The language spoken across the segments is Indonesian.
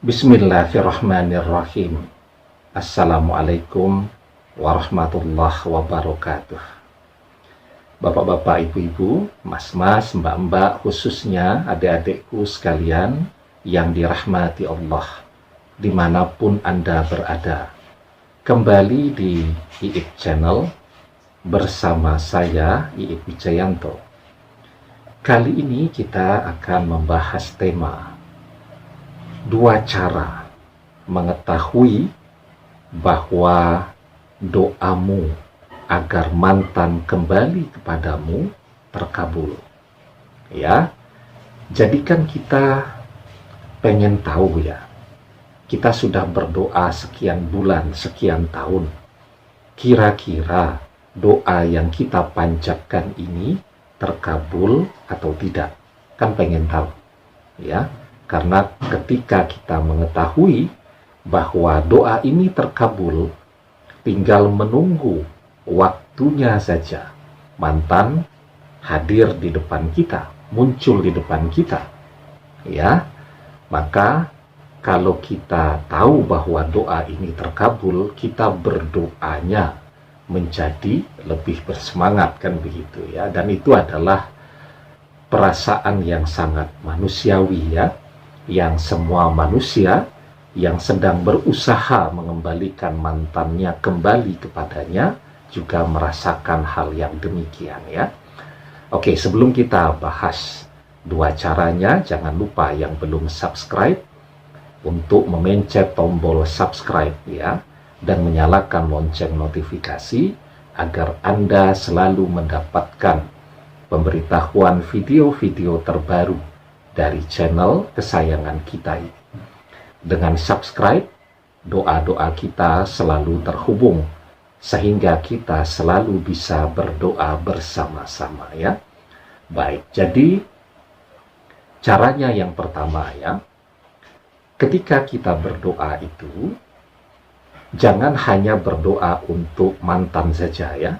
Bismillahirrahmanirrahim. Assalamualaikum warahmatullahi wabarakatuh. Bapak-bapak, ibu-ibu, mas-mas, mbak-mbak, khususnya adik-adikku sekalian yang dirahmati Allah, dimanapun Anda berada. Kembali di Iip Channel bersama saya, Iip Wijayanto. Kali ini kita akan membahas tema 2 cara mengetahui bahwa doamu agar mantan kembali kepadamu terkabul. Ya, jadikan kita pengen tahu ya, kita sudah berdoa sekian bulan, sekian tahun. Kira-kira doa yang kita panjatkan ini terkabul atau tidak? Kan pengen tahu, ya. Karena ketika kita mengetahui bahwa doa ini terkabul, tinggal menunggu waktunya saja mantan hadir di depan kita, muncul di depan kita, ya. Maka kalau kita tahu bahwa doa ini terkabul, kita berdoanya menjadi lebih bersemangat, kan begitu ya. Dan itu adalah perasaan yang sangat manusiawi ya, yang semua manusia yang sedang berusaha mengembalikan mantannya kembali kepadanya juga merasakan hal yang demikian ya. Oke, sebelum kita bahas 2 caranya, jangan lupa yang belum subscribe untuk memencet tombol subscribe ya, dan menyalakan lonceng notifikasi agar Anda selalu mendapatkan pemberitahuan video-video terbaru dari channel kesayangan kita ini. Dengan subscribe, doa-doa kita selalu terhubung sehingga kita selalu bisa berdoa bersama-sama ya. Baik, jadi caranya yang pertama ya, ketika kita berdoa itu, jangan hanya berdoa untuk mantan saja ya,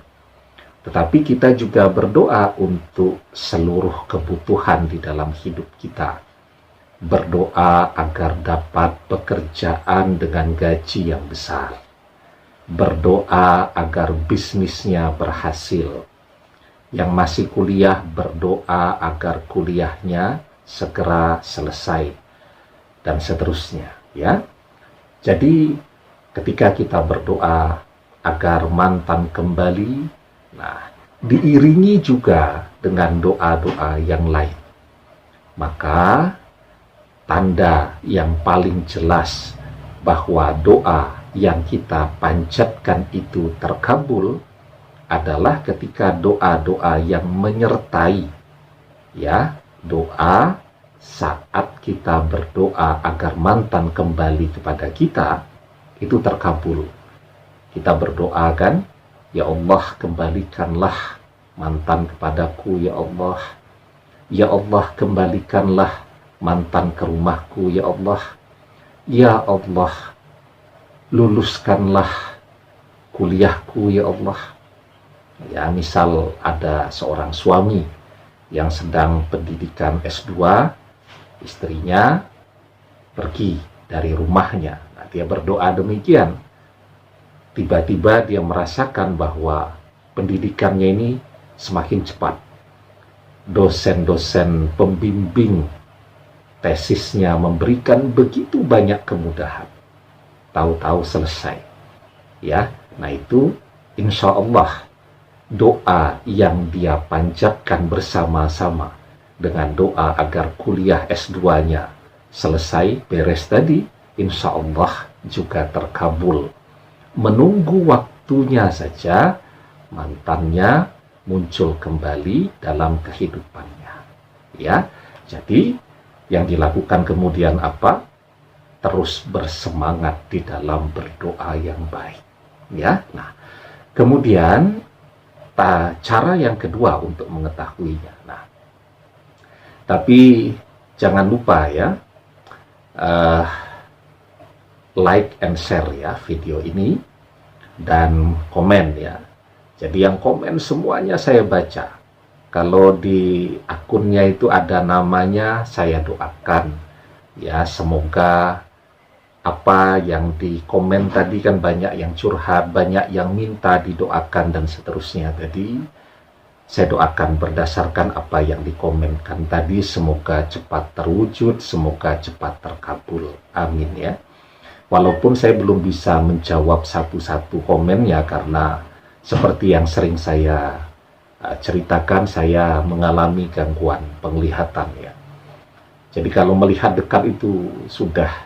tetapi kita juga berdoa untuk seluruh kebutuhan di dalam hidup kita. Berdoa agar dapat pekerjaan dengan gaji yang besar. Berdoa agar bisnisnya berhasil. Yang masih kuliah berdoa agar kuliahnya segera selesai. Dan seterusnya ya. Jadi ketika kita berdoa agar mantan kembali, nah diiringi juga dengan doa-doa yang lain, maka tanda yang paling jelas bahwa doa yang kita panjatkan itu terkabul adalah ketika doa-doa yang menyertai ya, doa saat kita berdoa agar mantan kembali kepada kita itu terkabul. Kita berdoa kan, ya Allah kembalikanlah mantan kepadaku ya Allah. Ya Allah kembalikanlah mantan ke rumahku ya Allah. Ya Allah luluskanlah kuliahku ya Allah. Ya, misal ada seorang suami yang sedang pendidikan S2, istrinya pergi dari rumahnya. Nah, dia berdoa demikian. Tiba-tiba dia merasakan bahwa pendidikannya ini semakin cepat. Dosen-dosen pembimbing tesisnya memberikan begitu banyak kemudahan. Tahu-tahu selesai. Ya, nah itu insya Allah doa yang dia panjatkan bersama-sama dengan doa agar kuliah S2-nya selesai beres tadi, insya Allah juga terkabul. Menunggu waktunya saja mantannya muncul kembali dalam kehidupannya. Ya, jadi yang dilakukan kemudian apa? Terus bersemangat di dalam berdoa yang baik. Ya, nah kemudian cara yang kedua untuk mengetahuinya. Nah, tapi jangan lupa ya, like and share ya video ini, dan komen ya. Jadi yang komen semuanya saya baca. Kalau di akunnya itu ada namanya, saya doakan ya, semoga apa yang di komen tadi kan banyak yang curhat, banyak yang minta didoakan dan seterusnya. Jadi saya doakan berdasarkan apa yang dikomenkan tadi, semoga cepat terwujud, semoga cepat terkabul. Amin ya. Walaupun saya belum bisa menjawab satu-satu komennya karena seperti yang sering saya ceritakan, saya mengalami gangguan penglihatan ya. Jadi kalau melihat dekat itu sudah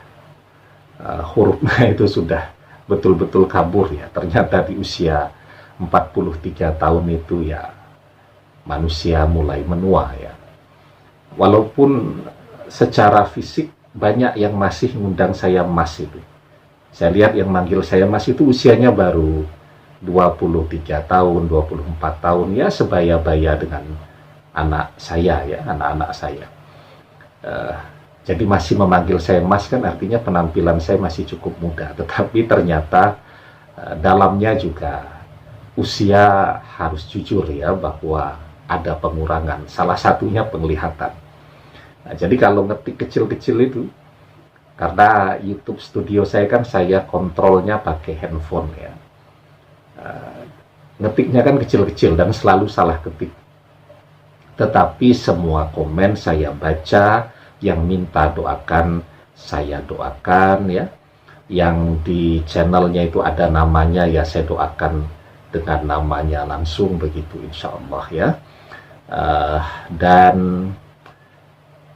hurufnya itu sudah betul-betul kabur ya. Ternyata di usia 43 tahun itu ya manusia mulai menua ya. Walaupun secara fisik banyak yang masih ngundang saya Mas itu. Saya lihat yang manggil saya Mas itu usianya baru 23 tahun, 24 tahun ya, sebaya-baya dengan anak saya ya, anak-anak saya. Jadi masih memanggil saya Mas kan artinya penampilan saya masih cukup muda, tetapi ternyata dalamnya juga usia harus jujur ya, bahwa ada pengurangan, salah satunya penglihatan. Nah, jadi kalau ngetik kecil-kecil itu, karena YouTube studio saya kan saya kontrolnya pakai handphone ya, ngetiknya kan kecil-kecil dan selalu salah ketik. Tetapi semua komen saya baca, yang minta doakan saya doakan ya, yang di channelnya itu ada namanya ya saya doakan dengan namanya langsung begitu insya Allah ya. Dan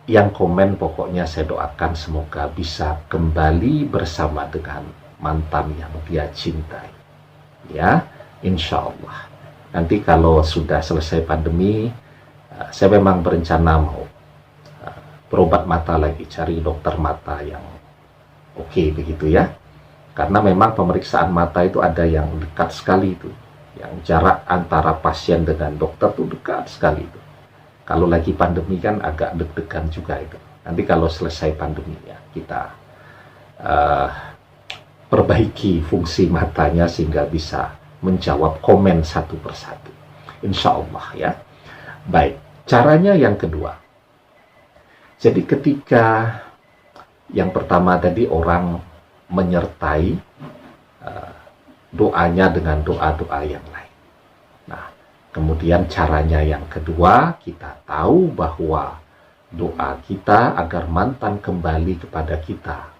yang komen pokoknya saya doakan semoga bisa kembali bersama dengan mantan yang dia cintai ya, insya Allah. Nanti kalau sudah selesai pandemi, saya memang berencana mau berobat mata lagi, cari dokter mata yang oke begitu ya. Karena memang pemeriksaan mata itu ada yang dekat sekali itu, yang jarak antara pasien dengan dokter itu dekat sekali itu. Kalau lagi pandemi kan agak deg-degan juga itu. Nanti kalau selesai pandemi ya kita perbaiki fungsi matanya sehingga bisa menjawab komen satu persatu, insya Allah ya. Baik, caranya yang kedua. Jadi ketika yang pertama tadi orang menyertai doanya dengan doa-doa yang lain. Nah, kemudian caranya yang kedua, kita tahu bahwa doa kita agar mantan kembali kepada kita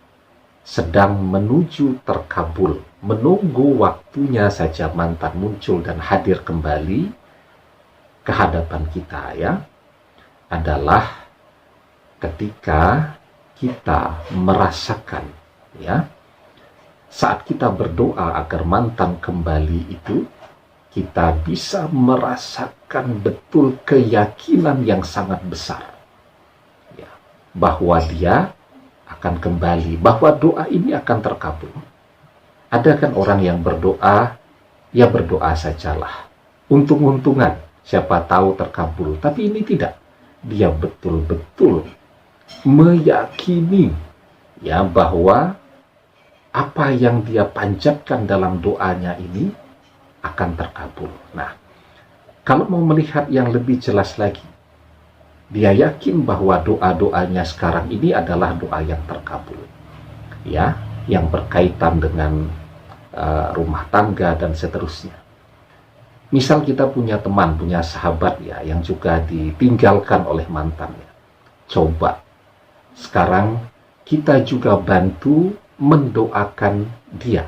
sedang menuju terkabul. Menunggu waktunya saja mantan muncul dan hadir kembali ke hadapan kita ya, adalah ketika kita merasakan ya, saat kita berdoa agar mantan kembali itu, kita bisa merasakan betul keyakinan yang sangat besar ya, bahwa dia akan kembali, bahwa doa ini akan terkabul. Ada kan orang yang berdoa, ya berdoa sajalah, untung-untungan, siapa tahu terkabul. Tapi ini tidak, dia betul-betul meyakini ya bahwa apa yang dia panjatkan dalam doanya ini akan terkabul. Nah, kalau mau melihat yang lebih jelas lagi, dia yakin bahwa doa-doanya sekarang ini adalah doa yang terkabul ya, yang berkaitan dengan rumah tangga dan seterusnya. Misal kita punya teman, punya sahabat ya, yang juga ditinggalkan oleh mantannya. Coba sekarang kita juga bantu mendoakan dia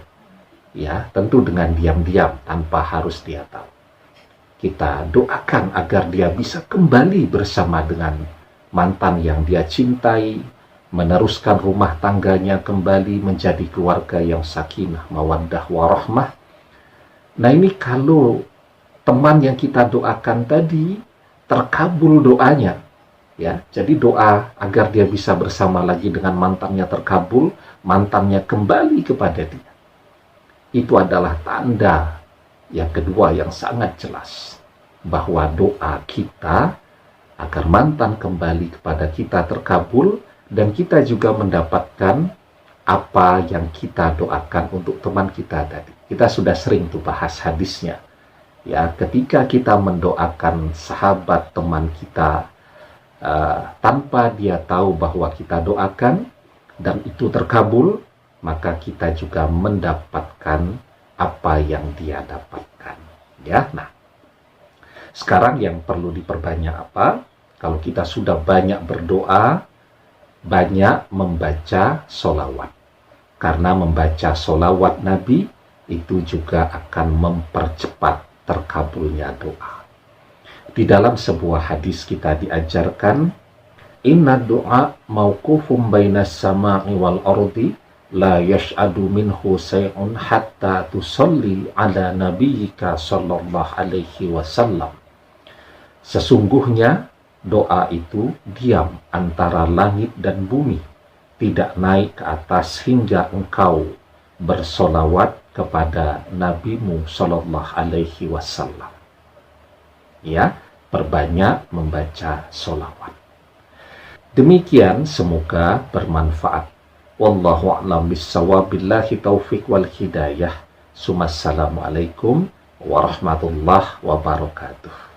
ya, tentu dengan diam-diam tanpa harus dia tahu. Kita doakan agar dia bisa kembali bersama dengan mantan yang dia cintai, meneruskan rumah tangganya kembali menjadi keluarga yang sakinah, mawaddah, warahmah. Nah, ini kalau teman yang kita doakan tadi terkabul doanya ya, jadi doa agar dia bisa bersama lagi dengan mantannya terkabul, mantannya kembali kepada dia. Itu adalah tanda yang kedua yang sangat jelas bahwa doa kita agar mantan kembali kepada kita terkabul, dan kita juga mendapatkan apa yang kita doakan untuk teman kita tadi. Kita sudah sering tuh bahas hadisnya ya, ketika kita mendoakan sahabat teman kita tanpa dia tahu bahwa kita doakan dan itu terkabul, maka kita juga mendapatkan apa yang dia dapatkan. Ya, nah, sekarang yang perlu diperbanyak apa? Kalau kita sudah banyak berdoa, banyak membaca solawat. Karena membaca solawat Nabi itu juga akan mempercepat terkabulnya doa. Di dalam sebuah hadis kita diajarkan, inna doa mauqufum bainas sama'i wal ardi la yash'adu minhu say'un hatta tusalli ala nabiyyika sallallahu alaihi wasallam. Sesungguhnya doa itu diam antara langit dan bumi, tidak naik ke atas hingga engkau bersolawat kepada nabimu sallallahu alaihi wasallam. Ya, perbanyak membaca solawat. Demikian, semoga bermanfaat. Wallahu a'lam bissawab, billahi taufiq wal hidayah. Assalamualaikum warahmatullahi wabarakatuh.